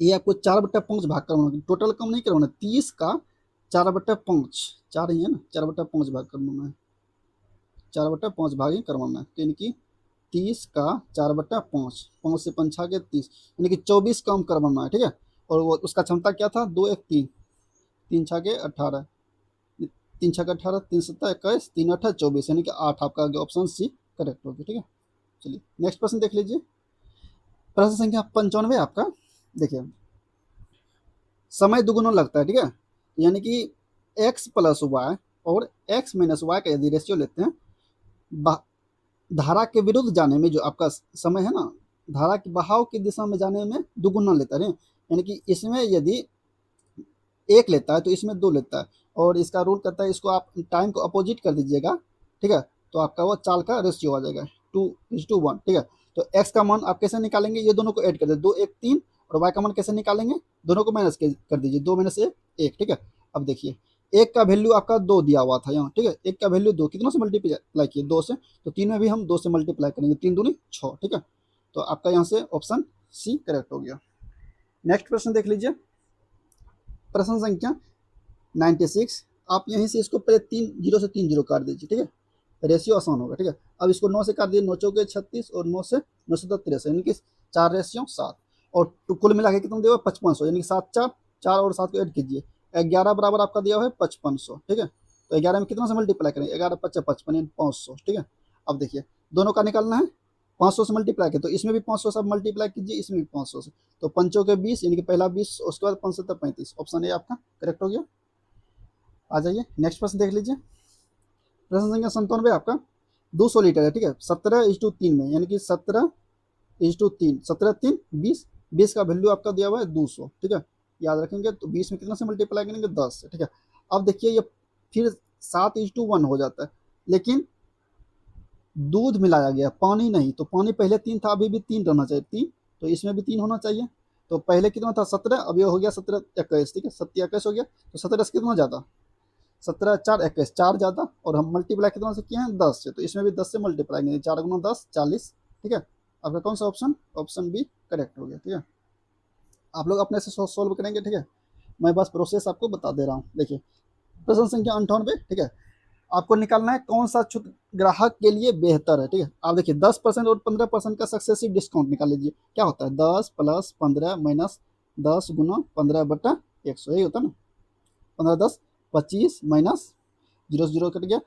ये आपको 4/5 भाग करवाना, टोटल कम नहीं करवाना, 30 का 4/5, 4 ही है ना, 4/5 भाग करवाना है, 4/5 भाग ही करवाना है, तो यानी कि 30 का 4/5, 5 से 5 छा के 30, यानी कि 24 कम करवाना है, ठीक है। और वो उसका क्षमता क्या था? 2 1 3, 3 छा के 18, 3 छा के 18, 3 7 21, 3 8 24, यानी कि 8 आपका आ गया, ऑप्शन सी करेक्ट हो गया, ठीक है। चलिए नेक्स्ट प्रश्न देख लीजिए, प्रश्न संख्या 95 आपका, देखिए समय दुगुना लगता है, ठीक है। यानी कि x प्लस वाई और x माइनस वाई का यदि रेशियो लेते हैं, धारा के विरुद्ध जाने में जो आपका समय है ना, धारा के बहाव की दिशा में जाने में दुगुना लेता है, यानी कि इसमें यदि 1 लेता है तो इसमें 2 लेता है, और इसका रूल करता है इसको आप टाइम को अपोजिट कर दीजिएगा, ठीक है, तो आपका वो चाल का रेशियो आ जाएगा 2:1, ठीक है। तो x का मान आप कैसे निकालेंगे? ये दोनों को ऐड कर दे, 2 1 3, और y का मान कैसे निकालेंगे? दोनों को माइनस कर दीजिए, 2 - 1 1, ठीक है। अब देखिए 1 का वैल्यू आपका 2 दिया हुआ था यहाँ, ठीक है। 1 का वैल्यू 2 कितना से मल्टीप्लाई किए? 2 से, तो 3 में भी हम 2 से मल्टीप्लाई करेंगे, 3 दूनी 6, ठीक है। तो आपका यहाँ से ऑप्शन सी करेक्ट हो गया। नेक्स्ट प्रश्न देख लीजिए, प्रश्न संख्या 96। आप यहीं से इसको पहले 3 जीरो से 3 जीरो काट दीजिए, ठीक है, रेशियो आसान होगा, ठीक है। अब इसको 9 से काट दीजिए, 9 चौके 36 और 9 से 9 से 10 63, यानी कि 4 रेशियो 7 और कुल मिला के कितना दिया हुआ है 5500, यानी कि 7 4 4 और 7 को ऐड कीजिए, 11 बराबर आपका दिया हुआ है 5500, ठीक है। तो 11 में कितना से मल्टीप्लाई करेंगे, 11 55 55 500, ठीक है। अब देखिए दोनों का निकालना है, 500 से मल्टीप्लाई किया तो इसमें भी 500 से मल्टीप्लाई कीजिए, इसमें भी 500 से, तो पंचों के 20, यानी कि पहला 20, उसके बाद 5 7 35, ऑप्शन ए आपका करेक्ट हो गया। आ जाइए नेक्स्ट प्रश्न देख लीजिए, प्रश्न संख्या 97 आपका 200 लीटर है, ठीक है, 17:3 में, यानी कि 17:3, 17 3 20, 20 का वैल्यू आपका दिया हुआ है 200, ठीक है, याद रखेंगे। तो 20 में कितना से मल्टीप्लाई करेंगे 10 से, ठीक है। अब देखिए ये फिर 7:1 हो जाता है, लेकिन दूध मिलाया गया, पानी नहीं, तो पानी पहले 3 था, अभी भी 3 रहना चाहिए, 3, तो इसमें भी 3 होना चाहिए। तो पहले कितना था 17, अब ये हो गया 17 21, ठीक है, 17 21 हो गया, तो 17 से कितना ज़्यादा, 17 4 21, 4 ज़्यादा, और हम मल्टीप्लाई कितना से किए हैं 10 से, तो इसमें भी 10 से मल्टीप्लाई करेंगे, 4 गुना 10 40, ठीक है। आपका कौन सा ऑप्शन, ऑप्शन बी करेक्ट हो गया, ठीक है। आप लोग अपने से सॉल्व करेंगे, ठीक है, मैं बस प्रोसेस आपको बता दे रहा हूँ। देखिए प्रश्न संख्या 98, ठीक है, आपको निकालना है कौन सा छूट ग्राहक के लिए बेहतर है, ठीक है। आप देखिए 10% और 15% का सक्सेसिव डिस्काउंट निकाल लीजिए, क्या होता है 10 + 15 माइनस 10 गुना 15/100, यही होता है ना, 15 10 25 माइनस 0 0 कट गया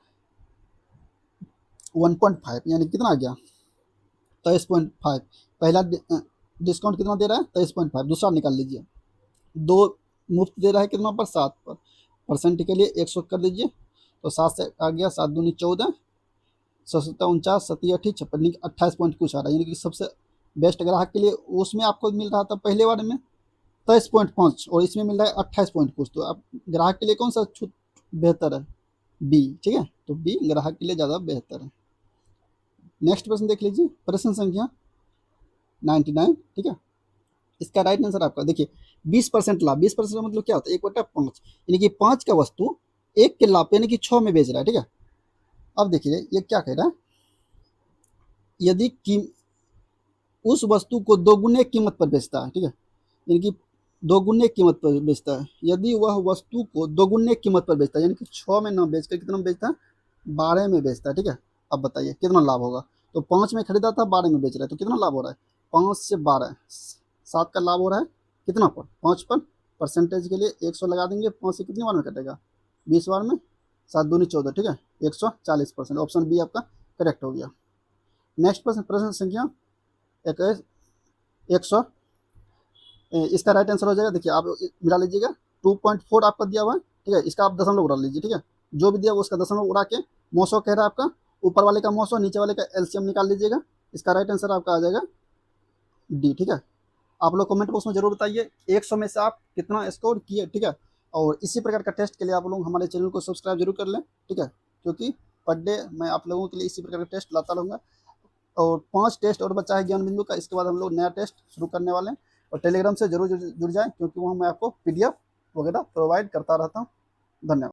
1.5, यानी कितना आ गया 23.5। पहला डिस्काउंट कितना दे रहा है 23.5, दूसरा निकाल लीजिए, 2 मुफ्त दे रहा है कितना पर 7 पर, परसेंट के लिए 100 कर दीजिए, तो 7 से आ गया 7 दूनी 14, 7 49 7 8 56, 28 पॉइंट कुछ आ रहा है, यानी कि सबसे बेस्ट ग्राहक के लिए उसमें आपको मिल रहा था पहले वाले में 23.5 और इसमें मिल रहा है 28 पॉइंट कुछ, तो आप ग्राहक के लिए कौन सा छूट बेहतर है, बी, ठीक है, तो बी ग्राहक के लिए ज़्यादा बेहतर है। नेक्स्ट प्रश्न देख लीजिए, प्रश्न संख्या 99, ठीक है, इसका राइट आंसर आपका देखिए 20% लाभ, 20% मतलब क्या होता है 1/5, यानी कि 5 का वस्तु 1 के लाभ यानी कि 6 में बेच रहा है, ठीक है। अब देखिए ये क्या कह रहा है, यदि उस वस्तु को दोगुने कीमत पर बेचता है, ठीक है, यानी कि दोगुने कीमत पर बेचता है, यदि वह वस्तु को दोगुने कीमत पर बेचता है, यानी कि 6 में ना बेचकर कितना में बेचता है 12 में बेचता है, ठीक है। अब बताइए कितना लाभ होगा, तो 5 में खरीदा था 12 में बेच रहा है, तो कितना लाभ हो रहा है 5 से 12 7 का लाभ हो रहा है कितना पर 5 पर, परसेंटेज के लिए 100 लगा देंगे, 5 से कितनी बार में कटेगा 20 बार में, 7 दूनी 14, ठीक है, 140%, ऑप्शन बी आपका करेक्ट हो गया। नेक्स्ट प्रश्न, प्रश्न संख्या 100, इसका राइट आंसर हो जाएगा, देखिए आप मिला लीजिएगा 2.4 आपका दिया हुआ है, ठीक है, इसका आप दशमलव उड़ा लीजिए, ठीक है, जो भी दिया वो उसका दशमलव उड़ा के 900 कह रहा है आपका, ऊपर वाले का 900 नीचे वाले का एलसीएम निकाल लीजिएगा, इसका राइट आंसर आपका आ जाएगा डी, ठीक है। आप लोग कमेंट बॉक्स में जरूर बताइए 100 में से आप कितना स्कोर किए, ठीक है, और इसी प्रकार का टेस्ट के लिए आप लोग हमारे चैनल को सब्सक्राइब जरूर कर लें, ठीक है, क्योंकि पर डे मैं आप लोगों के लिए इसी प्रकार का टेस्ट लाता रहूँगा। और 5 टेस्ट और बचा है ज्ञान बिंदु का, इसके बाद हम लोग नया टेस्ट शुरू करने वाले हैं, और टेलीग्राम से जरूर जुड़ जाएं, क्योंकि वहाँ मैं आपको PDF वगैरह प्रोवाइड करता रहता हूँ। धन्यवाद।